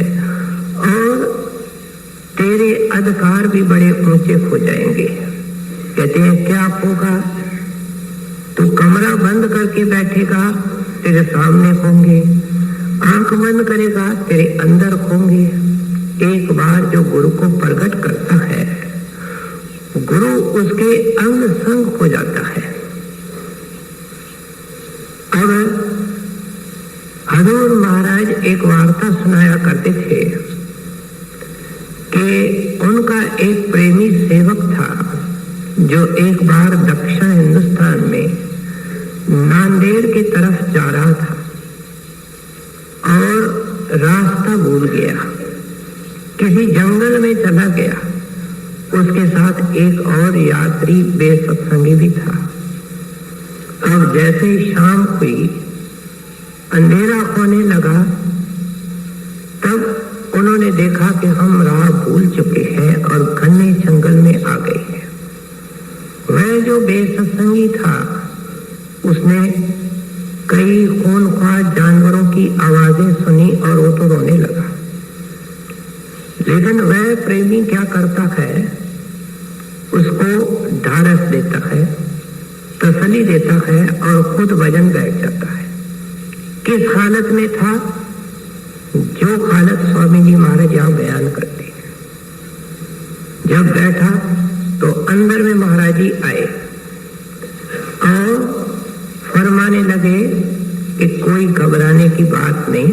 और तेरे अधिकार भी बड़े ऊंचे हो जाएंगे। कहते हैं क्या होगा? तू कमरा बंद करके बैठेगा, तेरे सामने होंगे, आंख बंद करेगा, तेरे अंदर होंगे। एक बार जो गुरु को प्रकट करता है, गुरु उसके अंग संग हो जाता है। अब हजूर महाराज एक वार्ता सुनाया करते थे कि उनका एक प्रेमी सेवक था जो एक बार दक्षिण हिंदुस्तान में नांदेड़ की तरफ जा रहा था और रास्ता भूल गया, किसी जंगल में चला गया। उसके साथ एक और यात्री बेसत्संगी भी था। अब जैसे ही शाम हुई, अंधेरा होने लगा, तब उन्होंने देखा कि हम राह भूल चुके हैं और घने जंगल में आ गए हैं। वह जो बेसत्संगी था उसने कई खूंखार जानवरों की आवाजें सुनी और वो तो रोने लगा। लेकिन वह प्रेमी क्या करता है, उसको ढाढ़स देता है, तसल्ली देता है और खुद भजन बैठ जाता है। किस हालत में था? जो हालत स्वामी जी महाराज यहाँ बयान करते हैं। जब बैठा तो अंदर में महाराज जी आए और फरमाने लगे कि कोई घबराने की बात नहीं,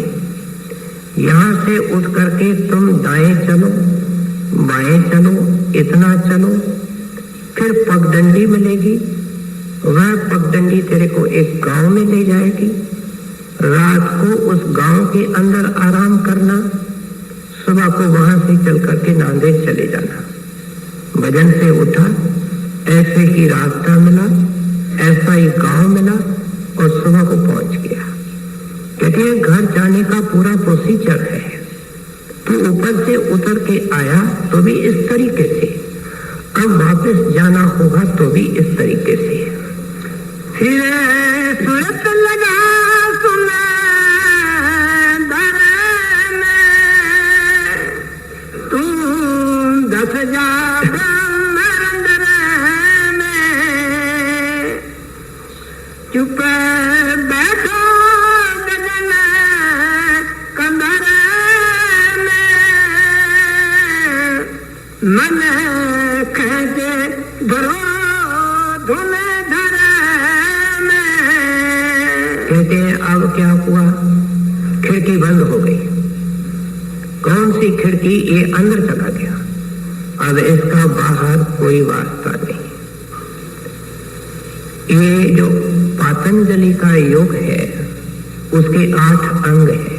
यहां से उठ करके तुम दाएं चलो, बाएं चलो, इतना चलो, फिर पगडंडी मिलेगी। वह पगडंडी तेरे को एक गांव में ले जाएगी। रात को उस गांव के अंदर आराम करना, सुबह को वहां से चल करके नांदेड़ चले जाना। भजन से उठा, ऐसे ही रास्ता मिला, ऐसा ही गांव मिला और सुबह को पहुंच गया। कहते हैं घर जाने का पूरा प्रोसीजर है। तो ऊपर से उतर के आया तो भी इस तरीके से, अब वापस जाना होगा तो भी इस तरीके से। फिर सूरत लगा सुना तू 10,000 चुप बैठो गगन कंदर में, मन कहते घरो धुन धर में। कहते हैं अब क्या हुआ? खिड़की बंद हो गई। कौन सी खिड़की? ये अंदर चला गया। अब इसका बाहर कोई वास्ता नहीं। ये जो पतंजलि का योग है उसके 8 अंग है,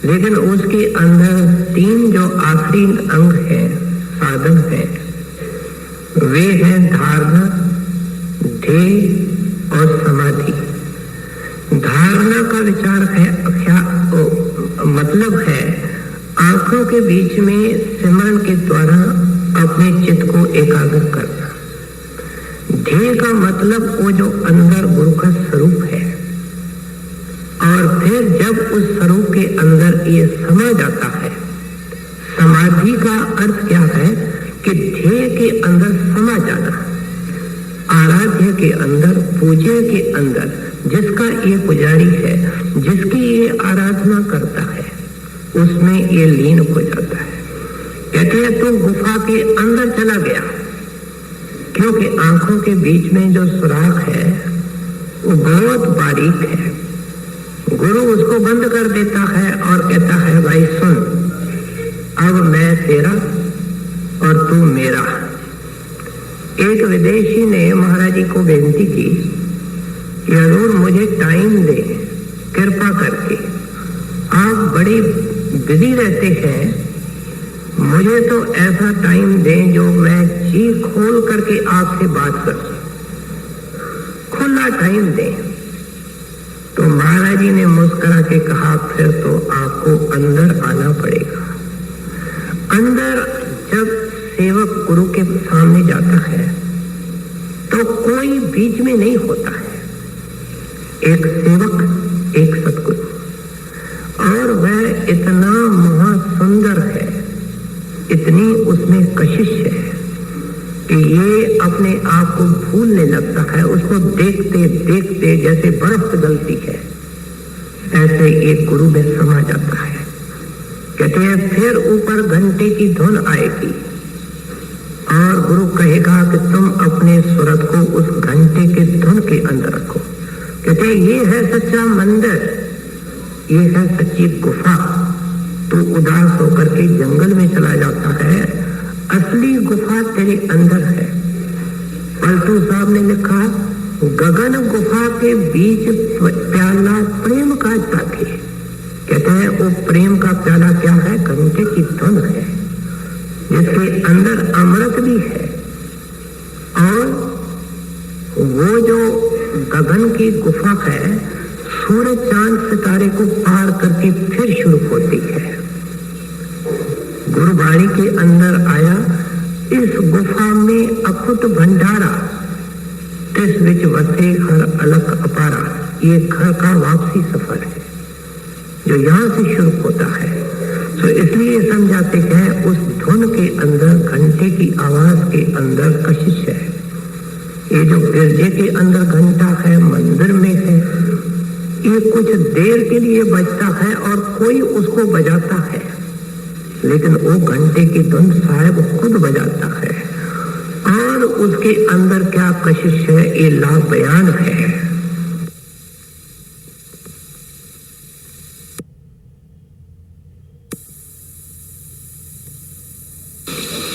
लेकिन उसके अंदर 3 जो आखिरी अंग है, साधन है, वे हैं धारणा, ध्येय और समाधि। धारणा का विचार है, मतलब है आंखों के बीच में सिमरन के द्वारा अपने चित्त को एकाग्र करना। ध्येय का मतलब वो जो अंदर गुरु का स्वरूप है और और फिर जब उस स्वरूप के अंदर ये समा जाता है, समाधि का अर्थ क्या है कि ध्येय के अंदर समा जाना, आराध्य के अंदर, पूज्य के अंदर, जिसका ये पुजारी है, जिसकी ये आराधना करता है, उसमें ये लीन हो जाता है। कहते हैं तो गुफा के अंदर चला गया, क्योंकि आंखों के बीच में जो सुराख है वो बहुत बारीक है। गुरु उसको बंद कर देता है और कहता है, भाई सुन, अब मैं तेरा और तू मेरा। एक विदेशी ने महाराज जी को बेनती की कि हजूर मुझे टाइम दे, कृपा करके, आप बड़ी बिजी रहते हैं, मुझे तो ऐसा टाइम दें जो मैं जी खोल करके आपसे बात कर सकूं, खुला टाइम दें। तो महाराज जी ने मुस्कुरा के कहा, फिर तो आपको अंदर आना पड़ेगा। अंदर जब सेवक गुरु के सामने जाता है तो कोई बीच में नहीं होता है, एक सेवक एक सतगुरु, और वह इतना महासुंदर है, इतनी उसमें कशिश है कि ये अपने आप को भूलने लगता है। उसको देखते देखते जैसे बर्फ पिघलती है, ऐसे एक गुरु में समा जाता है। कहते हैं फिर ऊपर घंटे की धुन आएगी और गुरु कहेगा कि तुम अपने सूरत को उस घंटे के धुन के अंदर रखो। कहते हैं ये है सच्चा मंदिर, ये है सच्ची गुफा। तो उदास होकर के जंगल में चला जाता है, असली गुफा तेरे अंदर है। पलटू साहब ने लिखा, गगन गुफा के बीच प्याला प्रेम का जाके। कहते हैं वो प्रेम का प्याला क्या है? घंटे की धुन है, जिसके अंदर अमृत भी है। और वो जो गगन की गुफा है, सूरज चांद सितारे को पार करके फिर शुरू होती है। गुरुवाणी के अंदर आया, इस गुफा में अकुत भंडारा, तिस विच वसे हर अलग अपारा। ये घर का वापसी सफर है जो यहाँ से शुरू होता है। तो इसलिए समझाते हैं उस धुन के अंदर, घंटे की आवाज के अंदर कशिश है। ये जो गिरजे के अंदर घंटा है, मंदिर में है, ये कुछ देर के लिए बजता है और कोई उसको बजाता है, लेकिन वो घंटे की धुन साहब खुद बजाता है। और उसके अंदर क्या कशिश है, ये लाभ बयान है।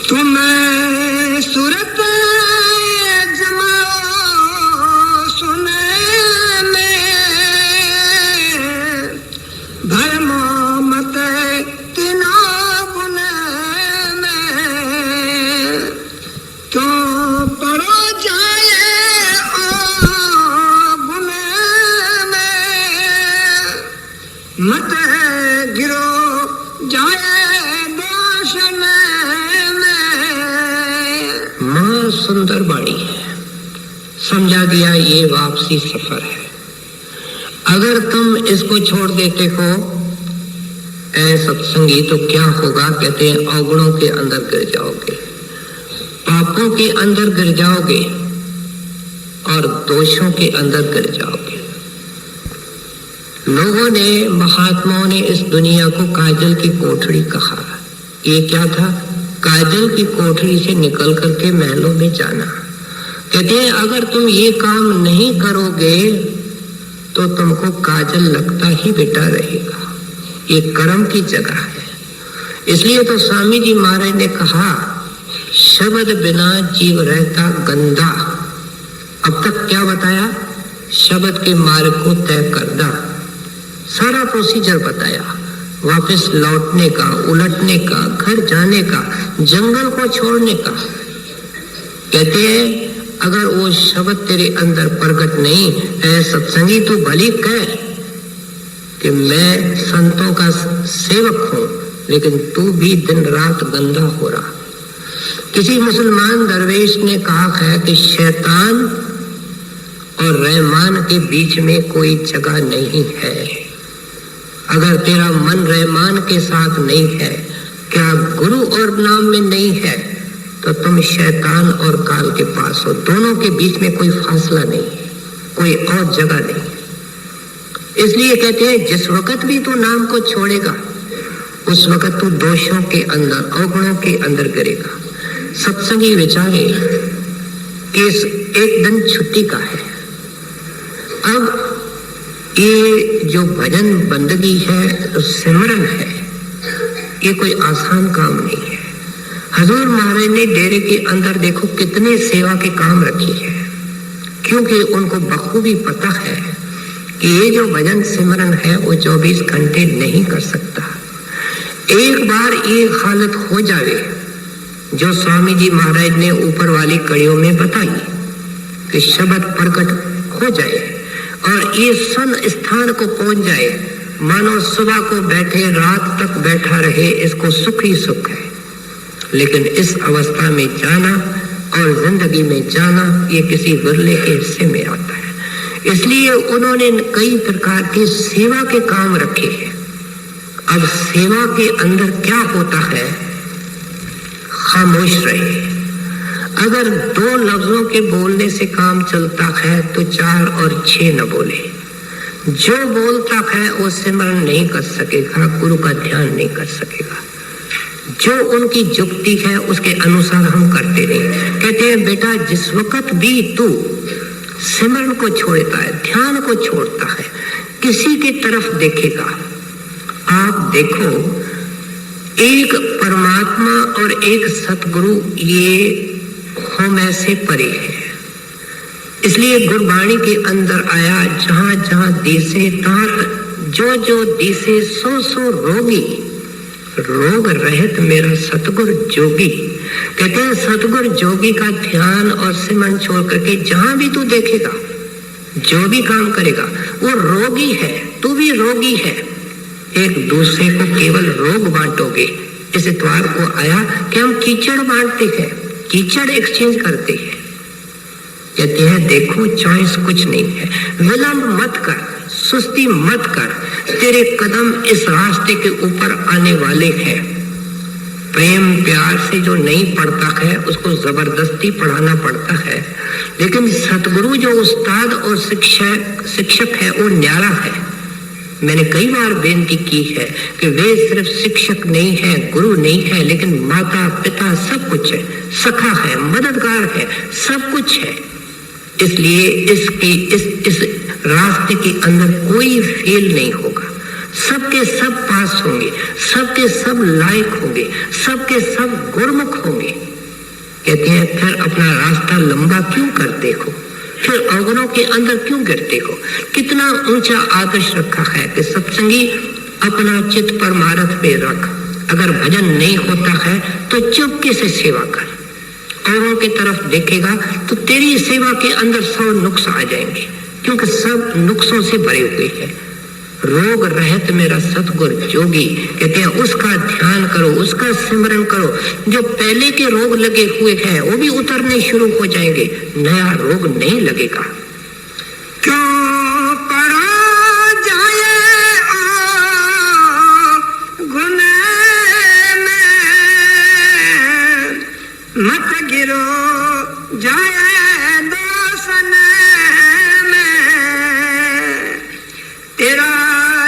तुम्हें सूरत मत गिरो जाए दर्शन में। मां सुंदर बाणी है, समझा दिया ये वापसी सफर है। अगर तुम इसको छोड़ देते हो ऐ सत्संगी तो क्या होगा? कहते हैं अवगुणों के अंदर गिर जाओगे, पापों के अंदर गिर जाओगे और दोषों के अंदर गिर जाओगे। लोगों ने, महात्माओं ने इस दुनिया को काजल की कोठरी कहा। ये क्या था? काजल की कोठरी से निकल करके महलों में जाना। कहते हैं अगर तुम ये काम नहीं करोगे तो तुमको काजल लगता ही बेटा रहेगा। ये कर्म की जगह है। इसलिए तो स्वामी जी महाराज ने कहा, शब्द बिना जीव रहता गंदा। अब तक क्या बताया? शब्द के मार्ग को तय करना, सारा प्रोसीजर बताया, वापस लौटने का, उलटने का, घर जाने का, जंगल को छोड़ने का। कहते हैं अगर वो शब्द तेरे अंदर प्रकट नहीं, ऐ सत्संगी तू भली कह कि मैं संतों का सेवक हूं, लेकिन तू भी दिन रात गंदा हो रहा। किसी मुसलमान दरवेश ने कहा है कि शैतान और रहमान के बीच में कोई जगह नहीं है। अगर तेरा मन रहमान के साथ नहीं है, क्या गुरु और नाम में नहीं है, तो तुम शैतान और काल के पास हो। दोनों के बीच में कोई फासला नहीं है, कोई और जगह नहीं। इसलिए कहते हैं जिस वक्त भी तू नाम को छोड़ेगा उस वक्त तू दोषों के अंदर, अवगुणों के अंदर गिरेगा। सत्संगी विचारे कि इस एक दिन छुट्टी का है। अब ये जो भजन बंदगी है, सिमरन है, ये कोई आसान काम नहीं है। हजूर महाराज ने डेरे के अंदर देखो कितने सेवा के काम रखे हैं, क्योंकि उनको बखूबी पता है कि ये जो भजन सिमरन है वो 24 घंटे नहीं कर सकता। एक बार ये हालत हो जाए जो स्वामी जी महाराज ने ऊपर वाली कड़ियों में बताई कि शब्द प्रकट हो जाए और ये सन स्थान को पहुंच जाए, मानो सुबह को बैठे रात तक बैठा रहे, इसको सुख ही सुख है। लेकिन इस अवस्था में जाना और जिंदगी में जाना ये किसी विरले के हिस्से में आता है। इसलिए उन्होंने कई प्रकार के सेवा के काम रखे हैं। अब सेवा के अंदर क्या होता है, खामोश रहे। अगर 2 लफ्जों के बोलने से काम चलता है तो 4 और 6 न बोले। जो बोलता है वो सिमरन नहीं कर सकेगा, गुरु का ध्यान नहीं कर सकेगा। जो उनकी जुक्ति है उसके अनुसार हम करते रहे। कहते हैं बेटा जिस वक्त भी तू सिमरन को छोड़ता है, ध्यान को छोड़ता है, किसी की तरफ देखेगा, आप देखो एक परमात्मा और एक सतगुरु ये होम ऐसे परे है। इसलिए गुरबाणी के अंदर आया जहां जहां दिसे तहाँ जो जो दिसे सो सो रोगी, रोग रहित मेरा सतगुरु जोगी। कहते हैं सतगुरु जोगी का ध्यान और सिमरन छोड़ करके जहां भी तू देखेगा, जो भी काम करेगा वो रोगी है, तू भी रोगी है। एक दूसरे को केवल रोग बांटोगे। इस इतवार को आया कि हम कीचड़ बांटते हैं, कीचड़ एक्सचेंज करते हैं। कहते हैं देखो चॉइस कुछ नहीं है, विलंब मत कर, सुस्ती मत कर, तेरे कदम इस रास्ते के ऊपर आने वाले हैं। प्रेम प्यार से जो नहीं पढ़ता है उसको जबरदस्ती पढ़ाना पड़ता है, लेकिन सतगुरु जो उस्ताद और शिक्षक है वो न्यारा है। मैंने कई बार बेनती की है कि वे सिर्फ शिक्षक नहीं है, गुरु नहीं है, लेकिन माता पिता सब कुछ है, सखा है, मददगार है, सब कुछ है। इसलिए इस रास्ते के अंदर कोई फेल नहीं होगा, सबके सब पास होंगे, सबके सब लायक होंगे, सबके सब गुरमुख होंगे। कहते हैं फिर अपना रास्ता लंबा क्यों करते हो, फिर अवगुणों के अंदर क्यों गिरते हो। कितना ऊंचा आदर्श रखा है कि सत्संगी अपना चित्त परमारथ पे रख। अगर भजन नहीं होता है तो चुपके से सेवा कर, औरों की तरफ देखेगा तो तेरी सेवा के अंदर 100 नुक्स आ जाएंगे, क्योंकि सब नुक्सों से भरे हुए हैं। रोग रहित मेरा सतगुरु जोगी, कहते हैं उसका ध्यान करो, उसका सिमरन करो। जो पहले के रोग लगे हुए हैं वो भी उतरने शुरू हो जाएंगे, नया रोग नहीं लगेगा। क्यों पड़ा जाए गुने में, मत गिरो जाए दोसन में, तेरा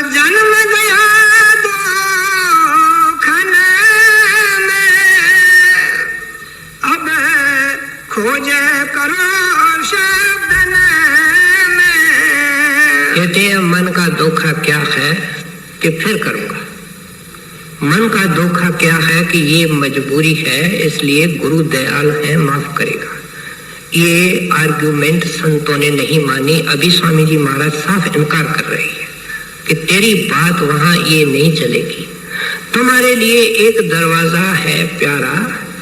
जन्म गया दोखन में, अब खोजे करो शब्द में। कहते हैं मन का धोखा क्या है कि फिर करूंगा। मन का धोखा क्या है कि ये मजबूरी है, इसलिए गुरु दयाल है, माफ करेगा। ये आर्गुमेंट संतों ने नहीं मानी। अभी स्वामी जी महाराज साफ इनकार कर रहे हैं कि तेरी बात वहां ये नहीं चलेगी। तुम्हारे लिए एक दरवाजा है प्यारा,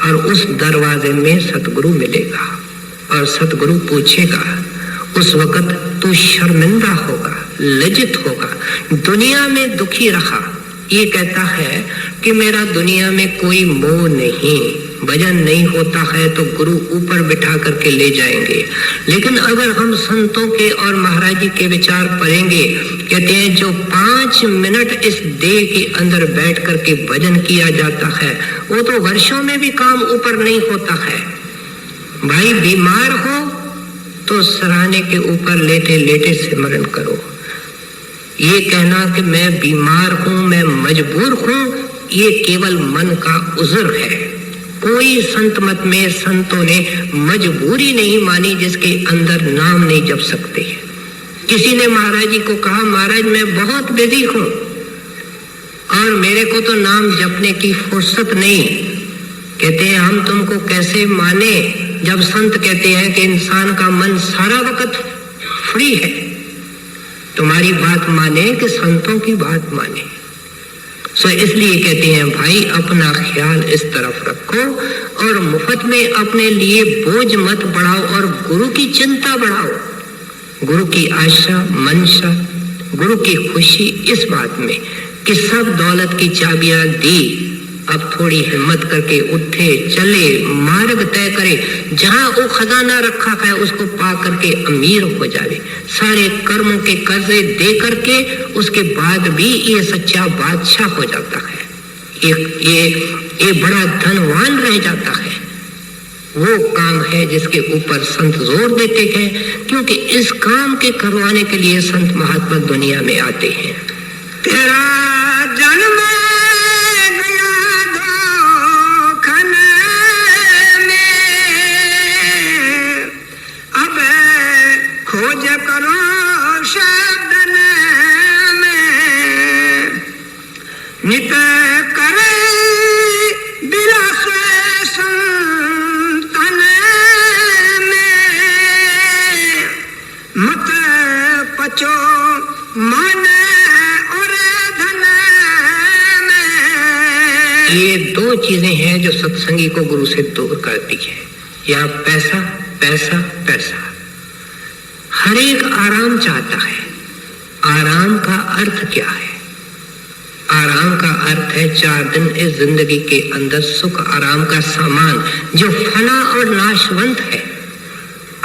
और उस दरवाजे में सतगुरु मिलेगा और सतगुरु पूछेगा। उस वक्त तू शर्मिंदा होगा, लज्जित होगा, दुनिया में दुखी रहा। ये कहता है कि मेरा दुनिया में कोई मोह नहीं, भजन नहीं होता है तो गुरु ऊपर बिठा करके ले जाएंगे। लेकिन अगर हम संतों के और महाराज जी के विचार पढ़ेंगे, कहते हैं जो 5 मिनट इस देह के अंदर बैठ करके भजन किया जाता है वो तो वर्षों में भी काम ऊपर नहीं होता है। भाई बीमार हो तो सराहने के ऊपर लेटे लेटे सिमरन करो। ये कहना कि मैं बीमार हूं, मैं मजबूर हूं, ये केवल मन का उज़्र है। कोई संत मत में संतों ने मजबूरी नहीं मानी जिसके अंदर नाम नहीं जप सकते। किसी ने महाराज जी को कहा, महाराज मैं बहुत बिजी हूं और मेरे को तो नाम जपने की फुर्सत नहीं। कहते हैं हम तुमको कैसे माने जब संत कहते हैं कि इंसान का मन सारा वक्त फ्री है। तुम्हारी बात माने कि संतों की बात माने। सो इसलिए कहते हैं भाई अपना ख्याल इस तरफ रखो और मुफ्त में अपने लिए बोझ मत बढ़ाओ और गुरु की चिंता बढ़ाओ। गुरु की आशा मंशा, गुरु की खुशी इस बात में कि सब दौलत की चाबियां दी, अब थोड़ी हिम्मत करके उठे चले, मार्ग तय करे, जहां वो खजाना रखा है उसको पा करके अमीर हो जावे, सारे कर्मों के कर्जे दे करके उसके बाद भी ये सच्चा बादशाह हो जाता है। ये बड़ा धनवान रह जाता है। वो काम है जिसके ऊपर संत जोर देते हैं, क्योंकि इस काम के करवाने के लिए संत महात्मा दुनिया में आते हैं। तेरा जन्म खोज करो शब्द में, नित करे विलास संतन में, मत पचो मन और धन में। ये 2 चीजें हैं जो सत्संगी को गुरु से दूर करती है, या पैसा पैसा पैसा। हर एक आराम चाहता है। आराम का अर्थ क्या है? आराम का अर्थ है 4 दिन इस जिंदगी के अंदर सुख आराम का सामान जो फना और नाशवंत है।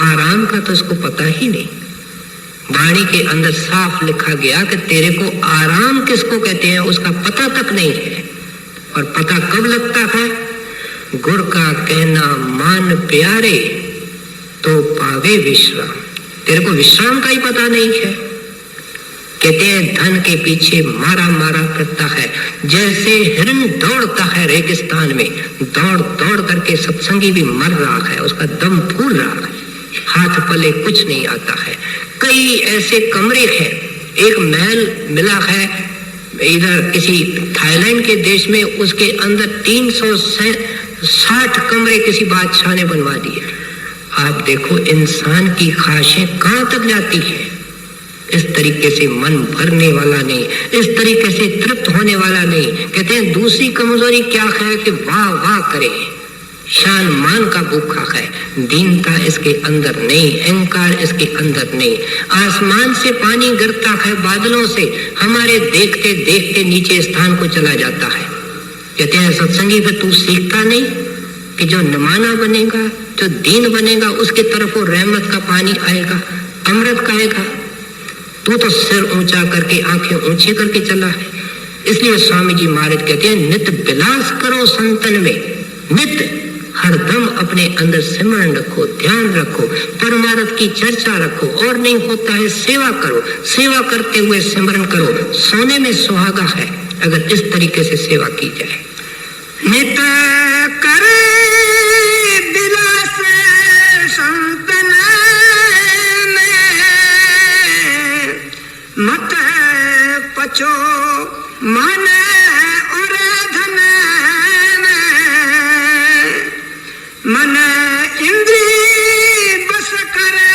आराम का तो इसको पता ही नहीं। वाणी के अंदर साफ लिखा गया कि तेरे को आराम किसको कहते हैं उसका पता तक नहीं है। और पता कब लगता है? गुर का कहना मान प्यारे तो पावे विश्राम। तेरे को विश्राम का ही पता नहीं है। कहते हैं धन के पीछे मारा मारा करता है, जैसे हिरन दौड़ता है रेगिस्तान में, दौड़ दौड़ करके सत्संगी भी मर रहा है, उसका दम फूल रहा है, हाथ पले कुछ नहीं आता है। कई ऐसे कमरे हैं, एक महल मिला है इधर किसी थाईलैंड के देश में, उसके अंदर 360 कमरे किसी बादशाह ने बनवा दिए। आप देखो इंसान की ख्वाहिशें कहां तक जाती है। इस तरीके से मन भरने वाला नहीं, इस तरीके से तृप्त होने वाला नहीं। कहते हैं दूसरी कमजोरी क्या है कि वाह वाह करे, शान मान का भूखा है, दीनता इसके अंदर नहीं, अहंकार इसके अंदर नहीं। आसमान से पानी गिरता है बादलों से, हमारे देखते देखते नीचे स्थान को चला जाता है। कहते हैं सत्संगी पे तू सीखता नहीं कि जो नमाना बनेगा, जो दीन बनेगा, उसके तरफ वो रहमत का पानी आएगा, अमृत का आएगा। तू तो सिर ऊंचा करके आंखें ऊंची करके चला है। इसलिए स्वामी जी महाराज कहते हैं नित विलास करो संतन में, नित हरदम अपने अंदर सिमरन रखो, ध्यान रखो, परमार्थ की चर्चा रखो, और नहीं होता है सेवा करो, सेवा करते हुए सिमरन करो। सोने में सुहागा है अगर इस तरीके से सेवा की जाए। नित करे विलास संतन में, मत पचो मन और धन में, मन इंद्री बस करे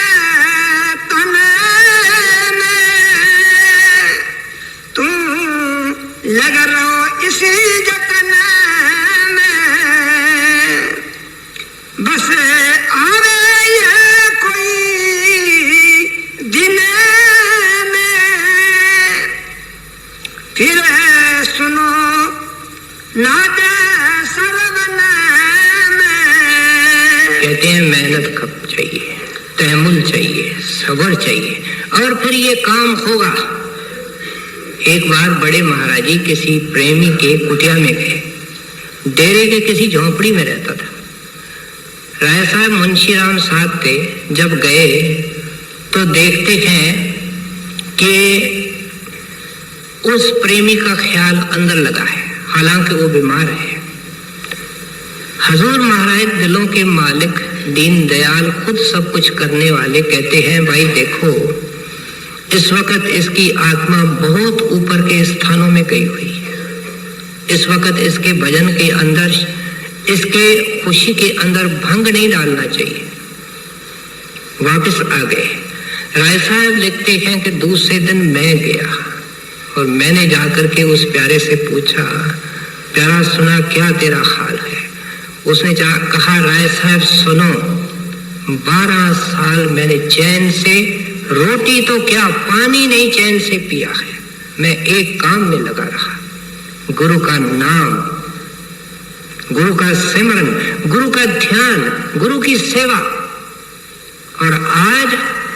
तन में, तू लग रहो इसी जतन में, बस आवे ये कोई दिन में, फिर सुनो नाद सरवन कहते हैं मेहनत कब चाहिए, तहमुल चाहिए, सब्र चाहिए, और फिर ये काम होगा। एक बार बड़े महाराज जी किसी प्रेमी के कुटिया में गए। डेरे के किसी झोंपड़ी में रहता था। राय साहब मुंशीराम साहब थे। जब गए तो देखते हैं कि उस प्रेमी का ख्याल अंदर लगा है, हालांकि वो बीमार है। हजूर महाराज दिलों के मालिक, दीन दयाल, खुद सब कुछ करने वाले, कहते हैं भाई देखो, इस वक्त इसकी आत्मा बहुत ऊपर के स्थानों में गई हुई है। इस वक्त इसके भजन के अंदर, इसके खुशी के अंदर भंग नहीं डालना चाहिए। वापस आ गए। राय साहब लिखते हैं कि दूसरे दिन मैं गया और मैंने जाकर के उस प्यारे से पूछा, प्यारा सुना क्या तेरा हाल है? उसने कहा, राय साहब सुनो, 12 साल मैंने चैन से, रोटी तो क्या पानी नहीं चैन से पिया है। मैं एक काम में लगा रहा, गुरु का नाम, गुरु का सिमरन, गुरु का ध्यान, गुरु की सेवा। और आज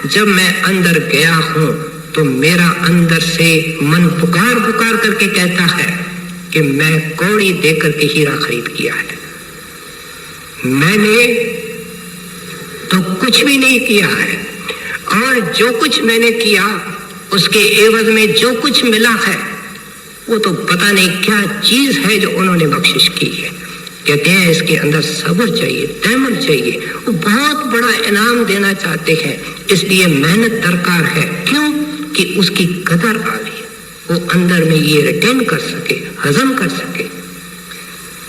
जब मैं अंदर गया हूं तो मेरा अंदर से मन पुकार पुकार करके कहता है कि मैं कौड़ी देकर के हीरा खरीद किया है। मैंने तो कुछ भी नहीं किया है, और जो कुछ मैंने किया उसके एवज में जो कुछ मिला है वो तो पता नहीं क्या चीज है जो उन्होंने बख्शिश की है। कहते हैं इसके अंदर सब्र चाहिए, तहम्मुल चाहिए। वो बहुत बड़ा इनाम देना चाहते हैं, इसलिए मेहनत दरकार है। क्यों? कि उसकी कदर आ रही, वो अंदर में ये रिटेन कर सके, हजम कर सके।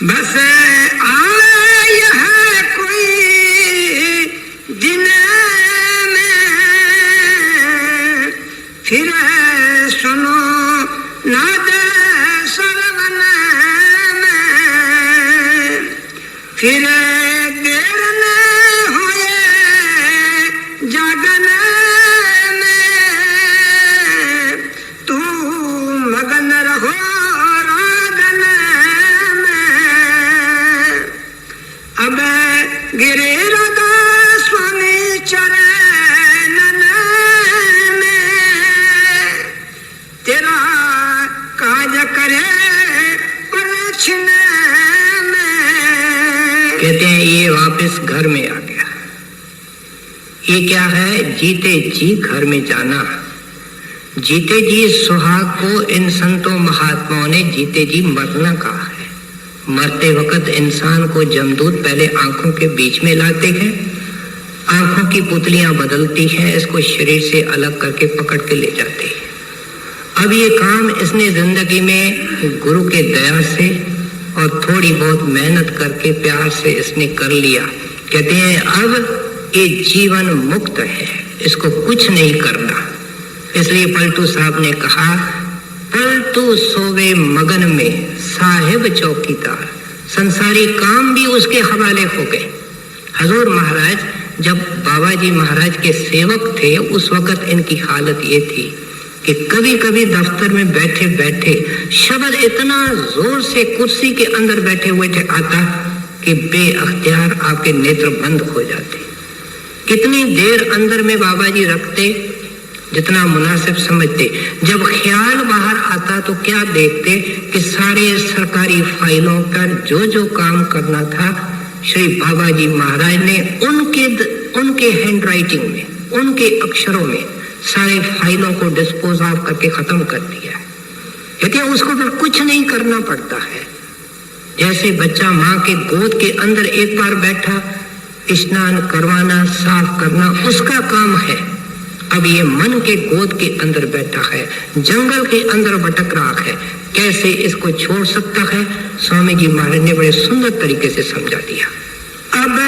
बस आया है कोई दिन में, फिर सुनो नाद सरवन में, फिर देर न होए जागन में, तू मगन रहो रागन में। अब गिरे राधा स्वामी चरणन में, तेरा काज करे प्रदक्षिण में। कहते हैं ये वापस घर में आ गया। ये क्या है? जीते जी घर में जाना। जीते जी सुहाग को इन संतों महात्माओं ने जीते जी मरना कहा है। मरते वक्त इंसान को जमदूत पहले आंखों के बीच में लाते हैं, आंखों की पुतलियां बदलती हैं, इसको शरीर से अलग करके पकड़ के ले जाते हैं। अब ये काम इसने जिंदगी में गुरु के दया से और थोड़ी बहुत मेहनत करके प्यार से इसने कर लिया। कहते हैं अब ये जीवन मुक्त है, इसको कुछ नहीं करना। इसलिए पलटू साहब ने कहा, पलटू सोवे मगन में साहिब चौकीदार। संसारी काम भी उसके हवाले हो गए। हजूर महाराज जब बाबा जी महाराज के सेवक थे, उस वक्त इनकी हालत ये थी कि कभी कभी दफ्तर में बैठे बैठे शब्द इतना जोर से कुर्सी के अंदर बैठे हुए थे आता कि बेअख्तियार आपके नेत्र बंद हो जाते। कितनी देर अंदर में बाबा जी रखते, जितना मुनासिब समझते। जब ख्याल बाहर आता तो क्या देखते कि सारे सरकारी फाइलों पर जो जो काम करना था श्री बाबा जी महाराज ने उनके हैंड राइटिंग में, उनके अक्षरों में सारे फाइलों को डिस्पोज ऑफ करके खत्म कर दिया। कहते हैं उसको फिर कुछ नहीं करना पड़ता है। जैसे बच्चा माँ के गोद के अंदर एक बार बैठा, स्नान करवाना, साफ करना उसका काम है। अब ये मन के गोद के अंदर बैठा है, जंगल के अंदर भटक रहा है, कैसे इसको छोड़ सकता है? स्वामी जी महाराज ने बड़े सुंदर तरीके से समझा दिया। अब